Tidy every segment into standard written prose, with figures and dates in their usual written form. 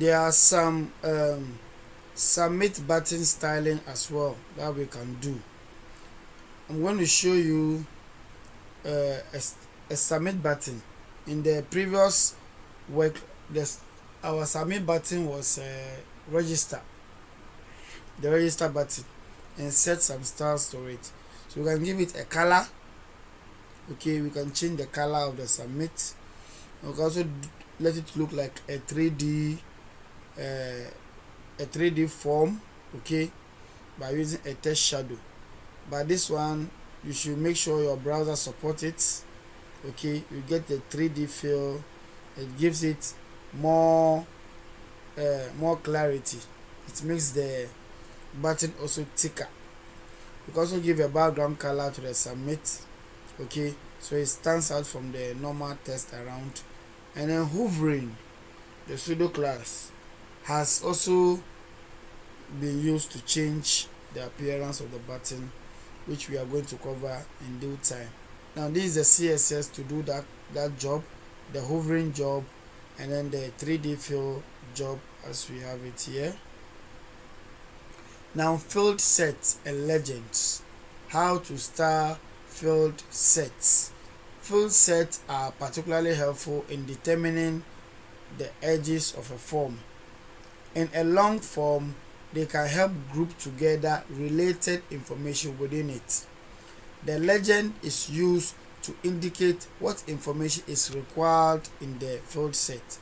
there are some submit button styling as well that we can do. I'm going to show you a submit button. In the previous work, our submit button was register, the register button, and set some styles to it. So we can give it a color. Okay, we can change the color of the submit. We can also let it look like a 3D form, okay, by using a text shadow. But this one, you should make sure your browser supports it. Okay, you get the 3D feel. It gives it more clarity. It makes the button also thicker. You can also give a background color to the submit. Okay, so it stands out from the normal text around. And then hovering, the pseudo class, has also been used to change the appearance of the button, which we are going to cover in due time. Now this is the CSS to do that job, the hovering job, and then the 3D fill job as we have it here. Now field sets and legends. How to style field sets. Field sets are particularly helpful in determining the edges of a form. In a long form, they can help group together related information within it. The legend is used to indicate what information is required in the field set.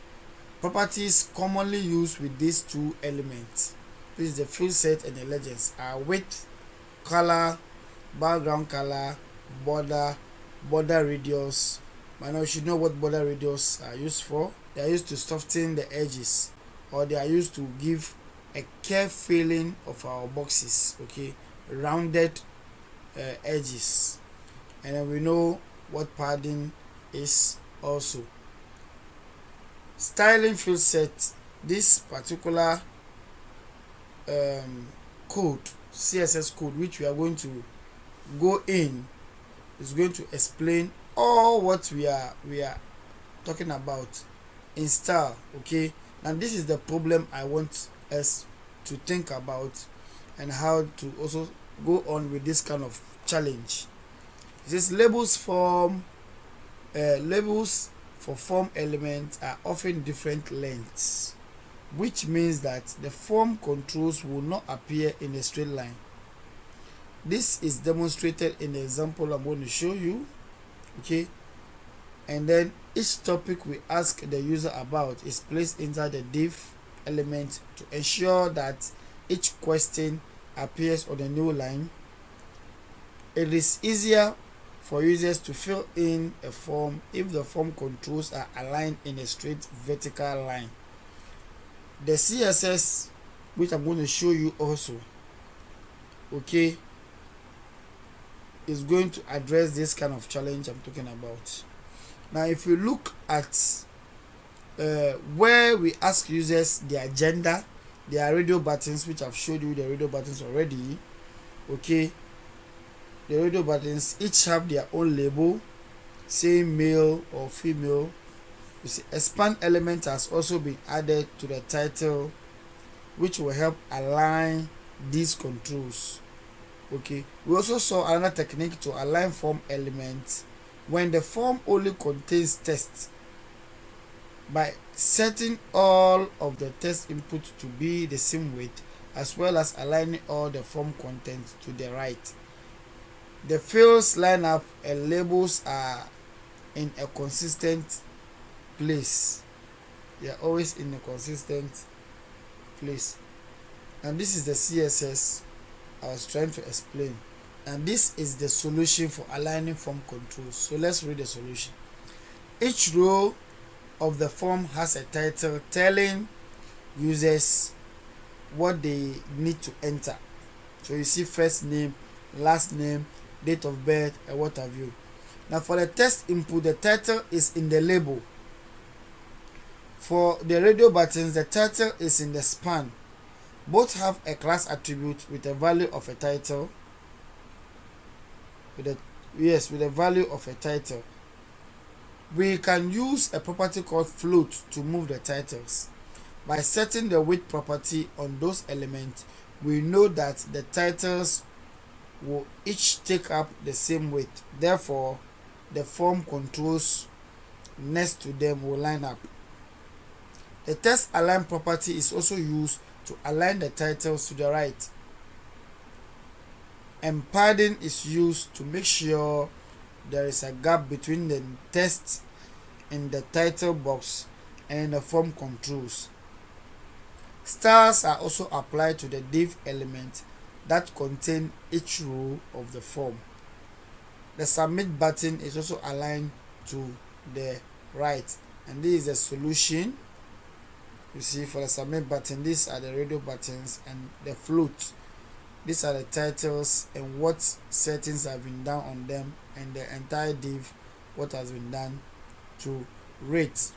Properties commonly used with these two elements, this is the field set and the legends, are width, color, background color, border radius. But now you should know what border radius are used for. They are used to soften the edges, or they are used to give a curved feeling of our boxes, okay, rounded edges. And then we know what padding is also. Styling field set, this particular code, CSS code, which we are going to go in, is going to explain all what we are talking about in style. Okay, and this is the problem I want us to think about, and how to also go on with this kind of challenge. This labels for form elements are often different lengths, which means that the form controls will not appear in a straight line. This is demonstrated in the example I'm going to show you. Okay, and then each topic we ask the user about is placed inside the div element to ensure that each question appears on a new line. It is easier for users to fill in a form if the form controls are aligned in a straight vertical line. The CSS, which I'm going to show you also, okay, is going to address this kind of challenge I'm talking about. Now if you look at where we ask users their gender, their radio buttons, which I've showed you the radio buttons already, okay, the radio buttons each have their own label, say male or female. You see, a span element has also been added to the title, which will help align these controls. Okay, we also saw another technique to align form elements when the form only contains text, by setting all of the text input to be the same width, as well as aligning all the form contents to the right. The fields line up and labels are in a consistent place. They are always in a consistent place. And this is the CSS I was trying to explain. And this is the solution for aligning form controls. So let's read the solution. Each row of the form has a title telling users what they need to enter. So you see first name, last name, date of birth, and what have you. Now for the text input, the title is in the label. For the radio buttons, the title is in the span. Both have a class attribute with a value of a title. With a value of a title. We can use a property called float to move the titles. By setting the width property on those elements, we know that the titles will each take up the same width. Therefore, the form controls next to them will line up. The text align property is also used to align the titles to the right. And padding is used to make sure there is a gap between the text in the title box and the form controls. Stars are also applied to the div element that contain each row of the form. The submit button is also aligned to the right, and this is the solution. You see, for the submit button, these are the radio buttons, and the float, these are the titles and what settings have been done on them, and the entire div, what has been done to rate.